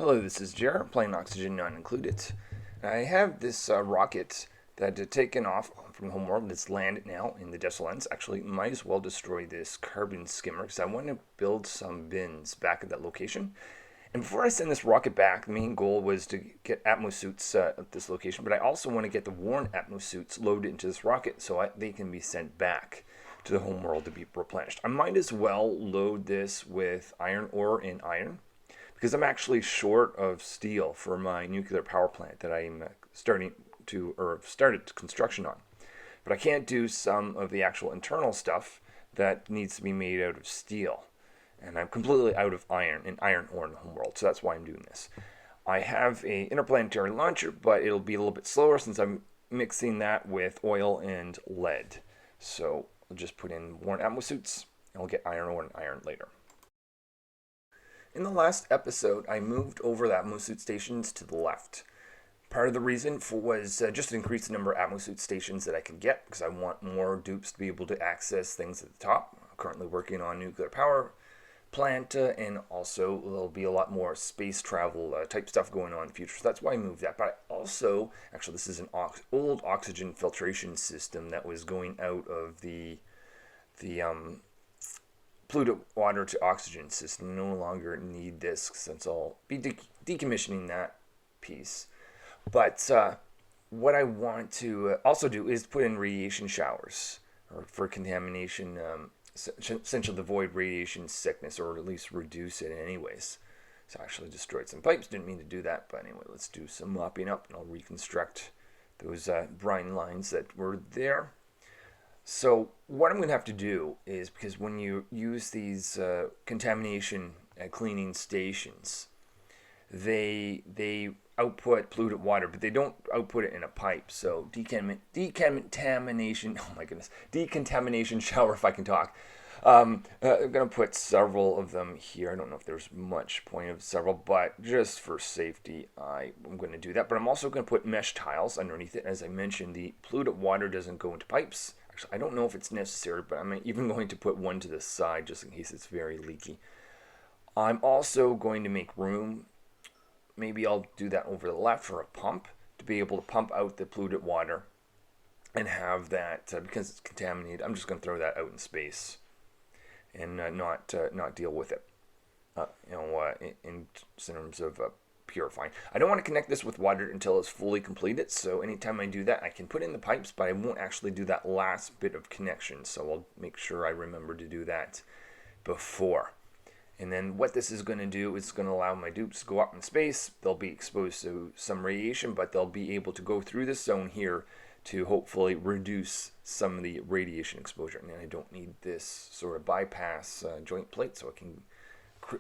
Hello, this is Jared, playing Oxygen Not Included. I have this rocket that had taken off from homeworld. It's landed now in the Desolence. Actually, might as well destroy this carbon skimmer because I want to build some bins back at that location. And before I send this rocket back, the main goal was to get Atmos suits at this location, but I also want to get the worn Atmos suits loaded into this rocket so they can be sent back to the homeworld to be replenished. I might as well load this with iron ore and iron because I'm actually short of steel for my nuclear power plant that I'm started construction on. But I can't do some of the actual internal stuff that needs to be made out of steel. And I'm completely out of iron and iron ore in the homeworld, so that's why I'm doing this. I have a interplanetary launcher, but it'll be a little bit slower since I'm mixing that with oil and lead. So I'll just put in worn Atmos suits, and we'll get iron ore and iron later. In the last episode, I moved over the Atmos suit stations to the left. Part of the reason was just to increase the number of Atmos suit stations that I could get because I want more dupes to be able to access things at the top. I'm currently working on nuclear power plant, and also there'll be a lot more space travel type stuff going on in the future. So that's why I moved that. But I also, actually, this is an old oxygen filtration system that was going out of the polluted water to oxygen system. No longer need this since I'll be decommissioning that piece. But what I want to also do is put in radiation showers or for contamination, essentially to avoid radiation sickness or at least reduce it anyways. So I actually destroyed some pipes. Didn't mean to do that, but anyway, let's do some mopping up and I'll reconstruct those brine lines that were there. So what I'm going to have to do is, because when you use these contamination cleaning stations, they output polluted water, but they don't output it in a pipe. So decontamination, oh my goodness, decontamination shower, if I can talk. I'm going to put several of them here. I don't know if there's much point of several, but just for safety, I'm going to do that. But I'm also going to put mesh tiles underneath it. As I mentioned, the polluted water doesn't go into pipes. Actually, I don't know if it's necessary, but I'm even going to put one to the side just in case it's very leaky. I'm also going to make room. Maybe I'll do that over the left for a pump to be able to pump out the polluted water and have that, because it's contaminated, I'm just going to throw that out in space and not deal with it, in terms of purifying. I don't want to connect this with water until it's fully completed, so anytime I do that, I can put in the pipes, but I won't actually do that last bit of connection, so I'll make sure I remember to do that before. And then what this is going to do is going to allow my dupes to go up in space. They'll be exposed to some radiation, but they'll be able to go through this zone here to hopefully reduce some of the radiation exposure. And I don't need this sort of bypass joint plate, so I can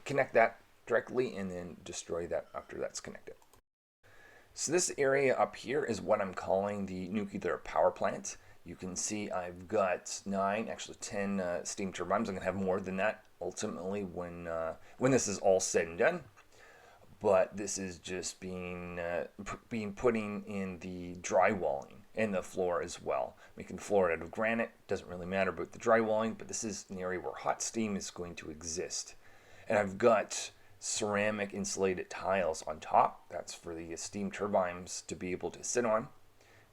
connect that directly and then destroy that after that's connected. So this area up here is what I'm calling the nuclear power plant. You can see I've got 9, actually 10 steam turbines. I'm going to have more than that ultimately when this is all said and done. But this is just being putting in the drywalling and the floor as well. Making the floor out of granite, doesn't really matter about the drywalling, but this is an area where hot steam is going to exist. And I've got ceramic insulated tiles on top. That's for the steam turbines to be able to sit on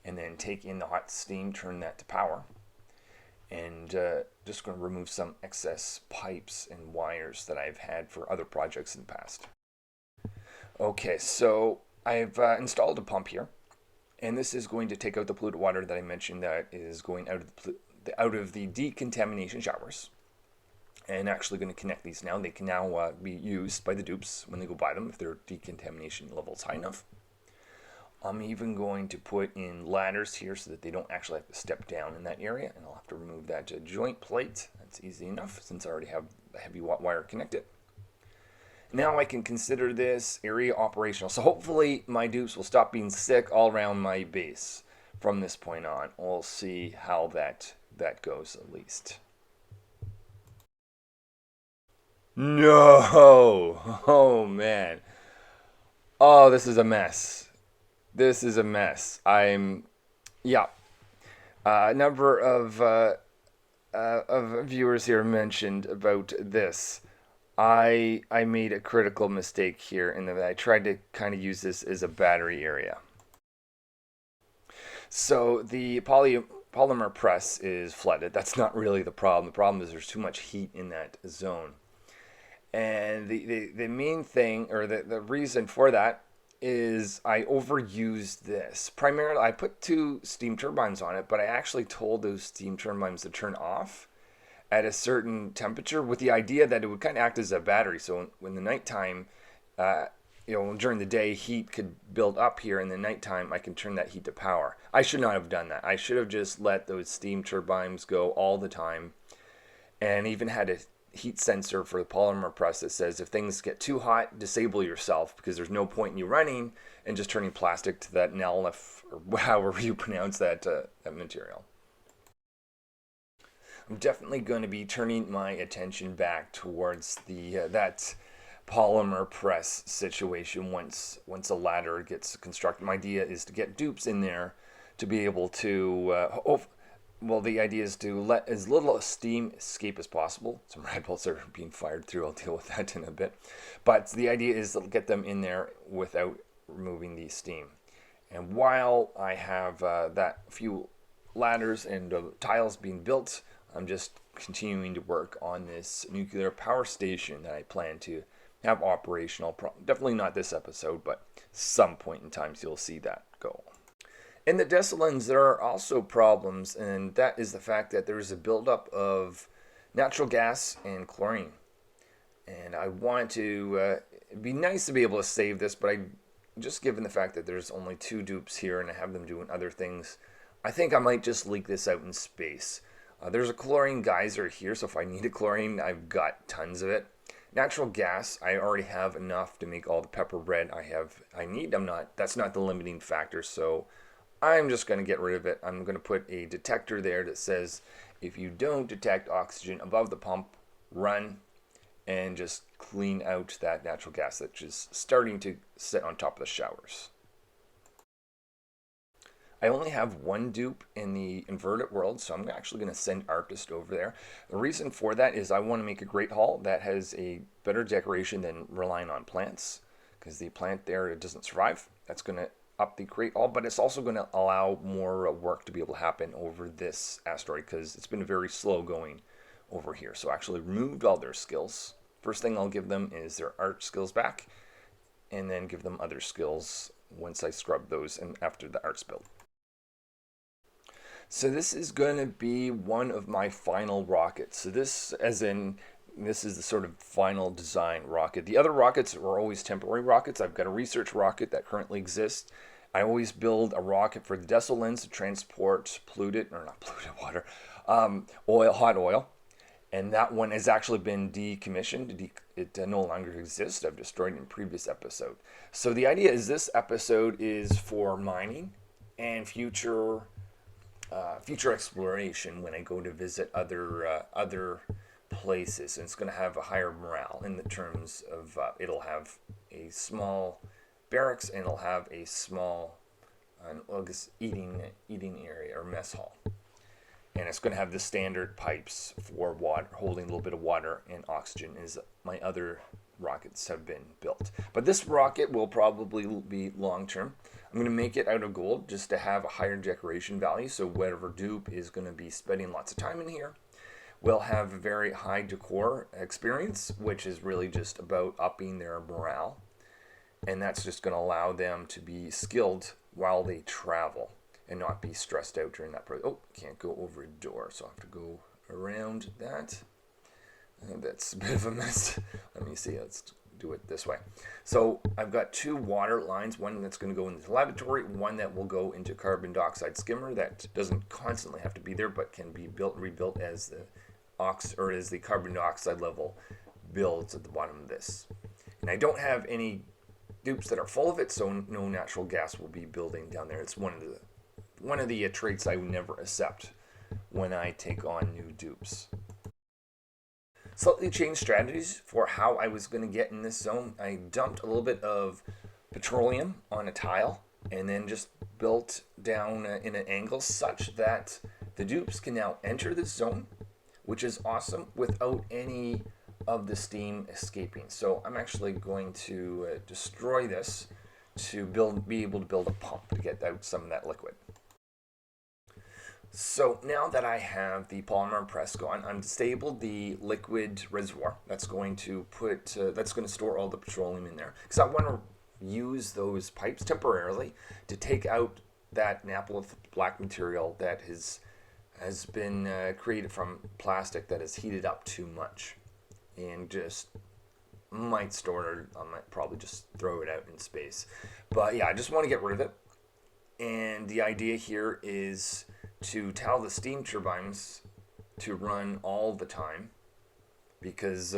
and then take in the hot steam, turn that to power. And just going to remove some excess pipes and wires that I've had for other projects in the past. Okay, so I've installed a pump here, and this is going to take out the polluted water that I mentioned that is going out of the decontamination showers. And actually going to connect these now. They can now be used by the dupes when they go buy them if their decontamination level is high enough. I'm even going to put in ladders here so that they don't actually have to step down in that area, and I'll have to remove that joint plate. That's easy enough since I already have the heavy wire connected. Now I can consider this area operational. So hopefully my dupes will stop being sick all around my base from this point on. We'll see how that goes at least. No! Oh man. Oh, this is a mess. This is a mess. Yeah. A number of viewers here mentioned about this. I made a critical mistake here in that I tried to kind of use this as a battery area. So the polymer press is flooded. That's not really the problem. The problem is there's too much heat in that zone. And the main thing, or the reason for that, is I overused this. Primarily, I put two steam turbines on it, but I actually told those steam turbines to turn off at a certain temperature with the idea that it would kind of act as a battery. So when the nighttime, uh, during the day, heat could build up here. In the nighttime, I can turn that heat to power. I should not have done that. I should have just let those steam turbines go all the time, and even had a heat sensor for the polymer press that says if things get too hot, disable yourself, because there's no point in you running and just turning plastic to that NLF, or however you pronounce that material. I'm definitely going to be turning my attention back towards the that polymer press situation once a ladder gets constructed. My idea is to get dupes in there to be able to well, the idea is to let as little steam escape as possible. Some red bolts are being fired through. I'll deal with that in a bit. But the idea is to get them in there without removing the steam. And while I have that few ladders and tiles being built, I'm just continuing to work on this nuclear power station that I plan to have operational. Definitely not this episode, but some point in time you'll see that go. In the Desolins, there are also problems, and that is the fact that there is a buildup of natural gas and chlorine. And I want to, it'd be nice to be able to save this, but just given the fact that there's only two dupes here and I have them doing other things, I think I might just leak this out in space. There's a chlorine geyser here, so if I need a chlorine, I've got tons of it. Natural gas, I already have enough to make all the pepper red I need. That's not the limiting factor, so I'm just going to get rid of it. I'm going to put a detector there that says if you don't detect oxygen above the pump, run, and just clean out that natural gas that's just starting to sit on top of the showers. I only have one dupe in the inverted world, so I'm actually going to send Artist over there. The reason for that is I want to make a Great Hall that has a better decoration than relying on plants, because the plant there, it doesn't survive. That's going to up the Great Hall, but it's also going to allow more work to be able to happen over this asteroid, because it's been very slow going over here. So I actually removed all their skills. First thing I'll give them is their art skills back, and then give them other skills once I scrub those and after the art's built. So this is going to be one of my final rockets. So this is the sort of final design rocket. The other rockets are always temporary rockets. I've got a research rocket that currently exists. I always build a rocket for the Desolins to transport not polluted water, hot oil. And that one has actually been decommissioned. It no longer exists. I've destroyed it in a previous episode. So the idea is this episode is for mining and future exploration when I go to visit other places, and it's going to have a higher morale in the terms of it'll have a small barracks and it'll have a small eating area or mess hall, and it's going to have the standard pipes for water, holding a little bit of water and oxygen, as my other rockets have been built. But this rocket will probably be long term. I'm going to make it out of gold just to have a higher decoration value, so whatever dupe is going to be spending lots of time in here will have a very high decor experience, which is really just about upping their morale. And that's just going to allow them to be skilled while they travel and not be stressed out during that process. Oh, can't go over a door, so I have to go around that. That's a bit of a mess. Let me see. Let's do it this way. So I've got two water lines, one that's going to go into the lavatory, one that will go into carbon dioxide skimmer that doesn't constantly have to be there, but can be rebuilt as the carbon dioxide level builds at the bottom of this. And I don't have any dupes that are full of it, so no natural gas will be building down there. It's one of the traits I would never accept when I take on new dupes. Slightly changed strategies for how I was going to get in this zone. I dumped a little bit of petroleum on a tile and then just built down in an angle such that the dupes can now enter this zone, which is awesome, without any of the steam escaping. So I'm actually going to destroy this to be able to build a pump to get out some of that liquid. So now that I have the polymer press going, I'm disabled the liquid reservoir. That's going to store all the petroleum in there, because I want to use those pipes temporarily to take out that naphtha black material that has been created from plastic that has heated up too much, and just might store it. I might probably just throw it out in space. But yeah, I just want to get rid of it. And the idea here is to tell the steam turbines to run all the time, because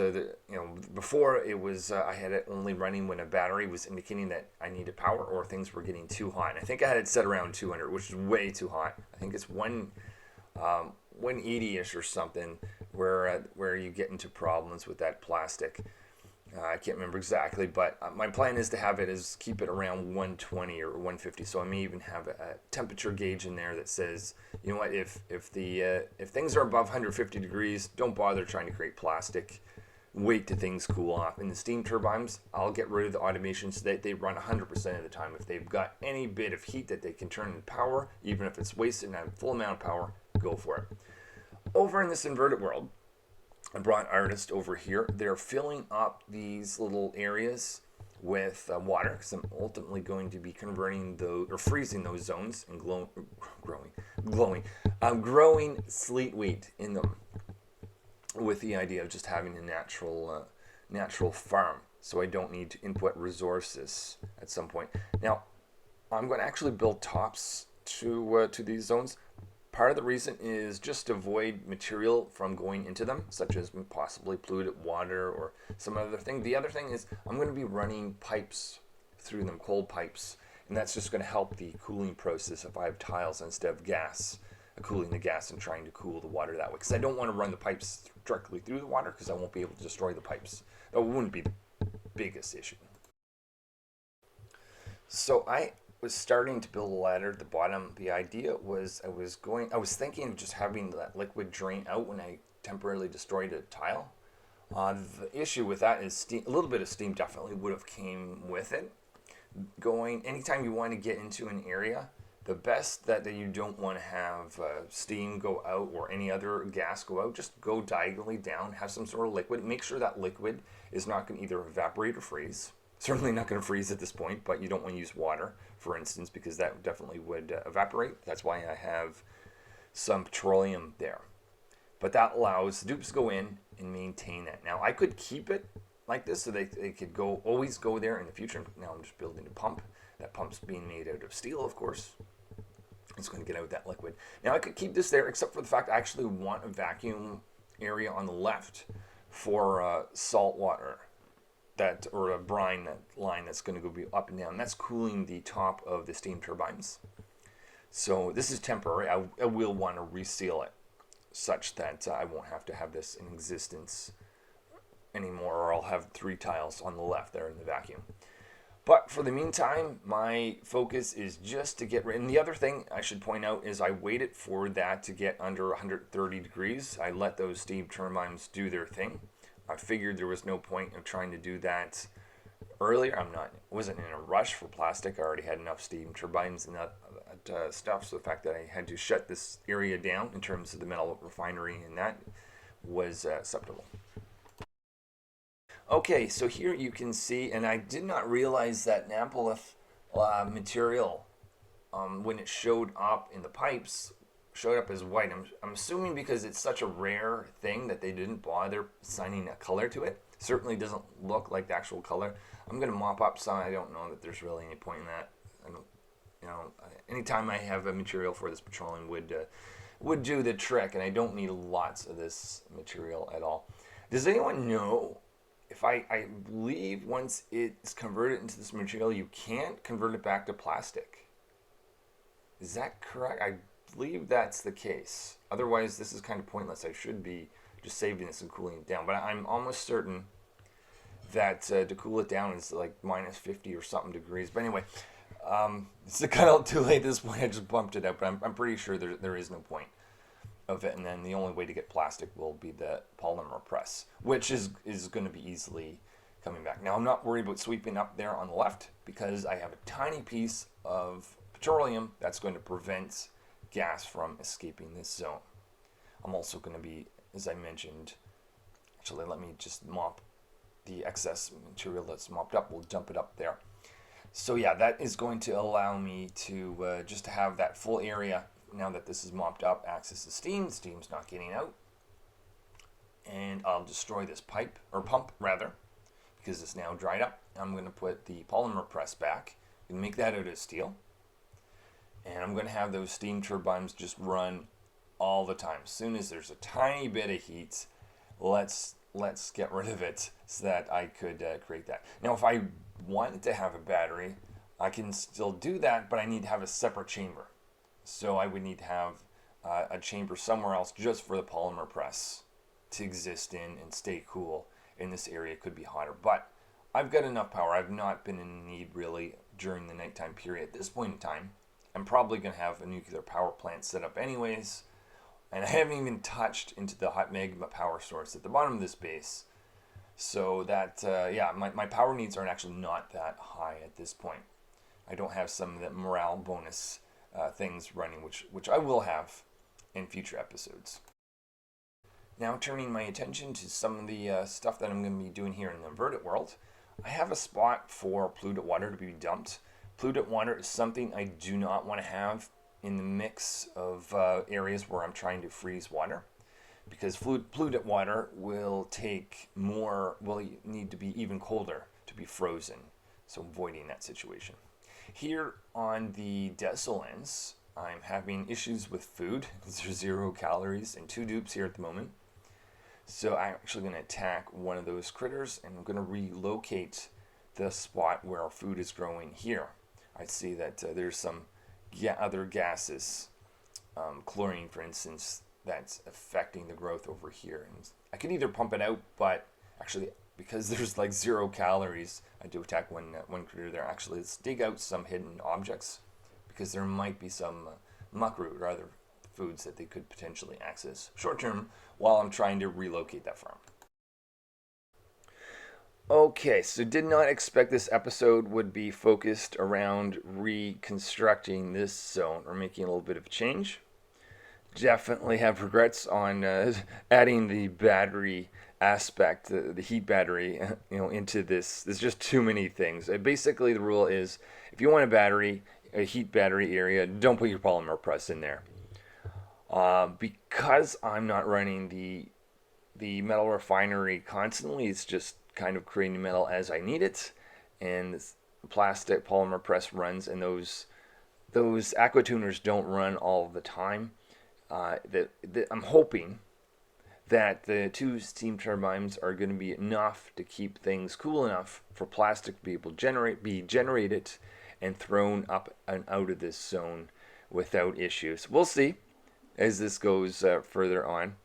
before it was I had it only running when a battery was indicating that I needed power or things were getting too hot. And I think I had it set around 200, which is way too hot. I think it's 180ish or something, where you get into problems with that plastic. I can't remember exactly, but my plan is to keep it around 120 or 150. So I may even have a temperature gauge in there that says, you know what, if things are above 150 degrees, don't bother trying to create plastic. Wait till things cool off. In the steam turbines, I'll get rid of the automation so that they run 100% of the time. If they've got any bit of heat that they can turn into power, even if it's wasted and have full amount of power, go for it. Over in this inverted world, I brought artists over here. They're filling up these little areas with water, because I'm ultimately going to be converting those, or freezing those zones and growing sleet wheat in them, with the idea of just having a natural farm, so I don't need to input resources at some point. Now, I'm going to actually build tops to these zones. Part of the reason is just to avoid material from going into them, such as possibly polluted water or some other thing. The other thing is I'm going to be running pipes through them, cold pipes, and that's just going to help the cooling process if I have tiles instead of gas, cooling the gas and trying to cool the water that way. Because I don't want to run the pipes directly through the water, because I won't be able to destroy the pipes. That wouldn't be the biggest issue. So I was starting to build a ladder at the bottom. The idea was I was thinking of just having that liquid drain out when I temporarily destroyed a tile. The issue with that is a little bit of steam definitely would have came with it. Anytime you want to get into an area, the best that you don't want to have steam go out or any other gas go out, just go diagonally down, have some sort of liquid. Make sure that liquid is not going to either evaporate or freeze. Certainly not going to freeze at this point, but you don't want to use water, for instance, because that definitely would evaporate. That's why I have some petroleum there. But that allows the dupes to go in and maintain that. Now, I could keep it like this so they could always go there in the future. Now I'm just building a pump. That pump's being made out of steel, of course. It's going to get out that liquid. Now, I could keep this there, except for the fact I actually want a vacuum area on the left for salt water. Or a brine line that's going to go be up and down. That's cooling the top of the steam turbines. So this is temporary. I will want to reseal it such that I won't have to have this in existence anymore, or I'll have 3 tiles on the left there in the vacuum. But for the meantime, my focus is just to get rid. And the other thing I should point out is I waited for that to get under 130 degrees. I let those steam turbines do their thing. I figured there was no point of trying to do that earlier. Wasn't in a rush for plastic. I already had enough steam turbines and that stuff. So the fact that I had to shut this area down in terms of the metal refinery and that was acceptable. Okay, so here you can see, and I did not realize that naphtha material, when it showed up in the pipes, showed up as white. I'm assuming because it's such a rare thing that they didn't bother assigning a color to it. Certainly doesn't look like the actual color. I'm going to mop up some. I don't know that there's really any point in that. Anytime I have a material for this petroleum would do the trick, and I don't need lots of this material at all. Does anyone know if I believe once it's converted into this material, you can't convert it back to plastic? Is that correct? I believe that's the case. Otherwise, this is kind of pointless. I should be just saving this and cooling it down. But I'm almost certain that to cool it down is like minus 50 or something degrees. But anyway, it's kind of too late at this point. I just bumped it up, but I'm pretty sure there is no point. of it, and then the only way to get plastic will be the polymer press, which is going to be easily coming back. Now I'm not worried about sweeping up there on the left because I have a tiny piece of petroleum that's going to prevent gas from escaping this zone. I'm also going to be, as I mentioned, actually let me just mop the excess material that's mopped up. We'll dump it up there. So yeah, that is going to allow me to just have that full area now that this is mopped up, access to steam. Steam's not getting out. And I'll destroy this pipe, or pump rather, because it's now dried up. I'm going to put the polymer press back and make that out of steel. And I'm going to have those steam turbines just run all the time. As soon as there's a tiny bit of heat, let's get rid of it so that I could create that. Now, if I wanted to have a battery, I can still do that, but I need to have a separate chamber. So I would need to have a chamber somewhere else just for the polymer press to exist in and stay cool. In this area, it could be hotter, but I've got enough power. I've not been in need really during the nighttime period. At this point in time, I'm probably going to have a nuclear power plant set up anyways, and I haven't even touched into the hot magma power source at the bottom of this base. So that, yeah, my power needs are actually not that high at this point. I don't have some of the morale bonus things running, which I will have in future episodes. Now turning my attention to some of the stuff that I'm going to be doing here in the inverted world, I have a spot for polluted water to be dumped. Polluted water is something I do not want to have in the mix of areas where I'm trying to freeze water, because polluted water will need to be even colder to be frozen, so avoiding that situation. Here on the Desolens, I'm having issues with food. There's 0 calories and 2 dupes here at the moment. So I'm actually going to attack one of those critters, and I'm going to relocate the spot where our food is growing here. I see that there's some other gases, chlorine for instance, that's affecting the growth over here. And I could either pump it out, but actually because there's like 0 calories, I do attack one critter there. Actually, let's dig out some hidden objects, because there might be some muckroot or other foods that they could potentially access short term while I'm trying to relocate that farm. Okay, so did not expect this episode would be focused around reconstructing this zone or making a little bit of change. Definitely have regrets on adding the battery aspect, the heat battery, into this. There's just too many things. Basically, the rule is if you want a heat battery area, don't put your polymer press in there. Because I'm not running the metal refinery constantly, it's just kind of creating metal as I need it, and this plastic polymer press runs, and those aqua tuners don't run all the time. I'm hoping that the 2 steam turbines are going to be enough to keep things cool enough for plastic to be able to be generated and thrown up and out of this zone without issues. We'll see as this goes further on.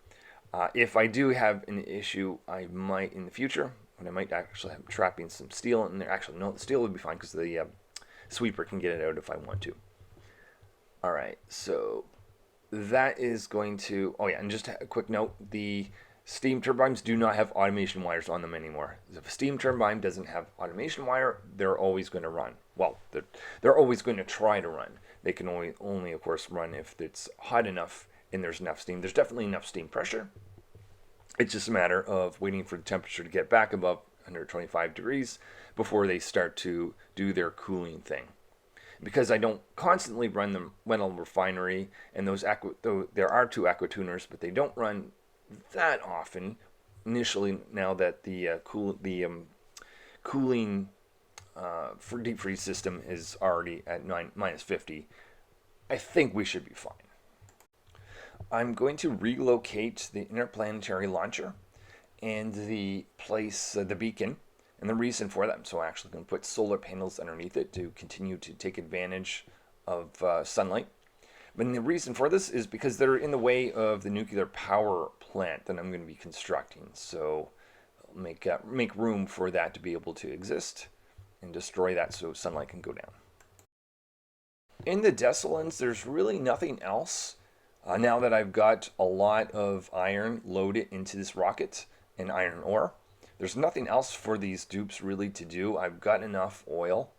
If I do have an issue, I might in the future, and I might actually have trapping some steel in there. Actually, no, the steel would be fine because the sweeper can get it out if I want to. All right, so that is going to, oh yeah, and just a quick note, the steam turbines do not have automation wires on them anymore. If a steam turbine doesn't have automation wire, they're always going to run. Well, they're always going to try to run. They can only of course run if it's hot enough and there's enough steam. There's definitely enough steam pressure. It's just a matter of waiting for the temperature to get back above 125 degrees before they start to do their cooling thing. Because I don't constantly run the metal refinery, and there are 2 aqua tuners, but they don't run that often initially. Now that the cooling for deep freeze system is already at minus 50, I think we should be fine. I'm going to relocate the interplanetary launcher and the beacon, and the reason for that, so I'm actually going to put solar panels underneath it to continue to take advantage of sunlight. But the reason for this is because they're in the way of the nuclear power plant that I'm going to be constructing. So make room for that to be able to exist and destroy that so sunlight can go down. In the Desolens, there's really nothing else Now that I've got a lot of iron loaded into this rocket and iron ore, there's nothing else for these dupes really to do. I've got enough oil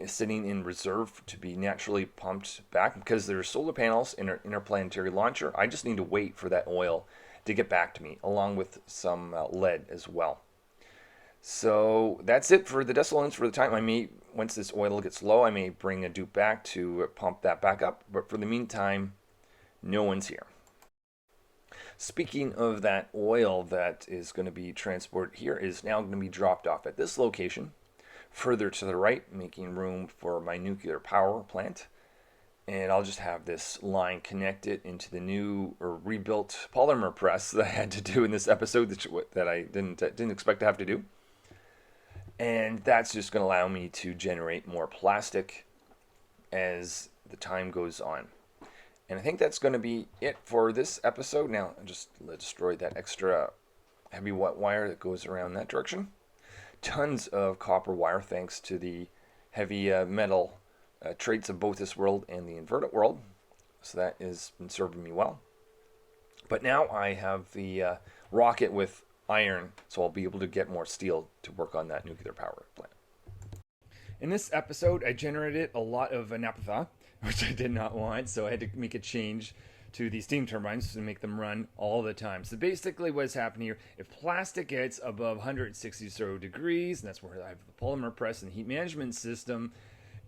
sitting in reserve to be naturally pumped back because there's solar panels in our interplanetary launcher. I just need to wait for that oil to get back to me, along with some lead as well. So that's it for the Desolants for the time. I may, once this oil gets low, I may bring a dupe back to pump that back up. But for the meantime, no one's here. Speaking of that oil that is going to be transported here is now going to be dropped off at this location, further to the right, making room for my nuclear power plant. And I'll just have this line connected into the new or rebuilt polymer press that I had to do in this episode that I didn't expect to have to do. And that's just going to allow me to generate more plastic as the time goes on. And I think that's going to be it for this episode. Now, just destroy that extra heavy wire that goes around that direction. Tons of copper wire thanks to the heavy metal traits of both this world and the inverted world. So that has been serving me well. But now I have the rocket with iron, so I'll be able to get more steel to work on that nuclear power plant. In this episode, I generated a lot of naphtha, which I did not want, so I had to make a change to the steam turbines to make them run all the time. So basically what's happening here, if plastic gets above 160 degrees, and that's where I have the polymer press and heat management system,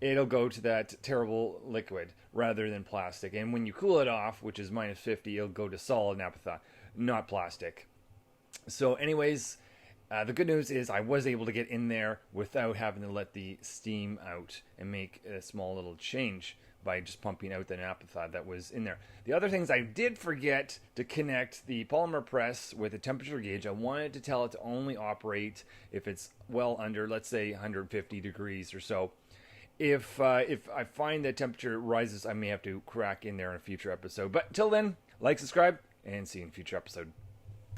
it'll go to that terrible liquid rather than plastic. And when you cool it off, which is minus 50, it'll go to solid naphtha, not plastic. So anyways, the good news is I was able to get in there without having to let the steam out and make a small little change by just pumping out the naphtha that was in there. The other things, I did forget to connect the polymer press with a temperature gauge. I wanted to tell it to only operate if it's well under, let's say, 150 degrees or so. If I find that temperature rises, I may have to crack in there in a future episode. But till then, like, subscribe, and see you in a future episode.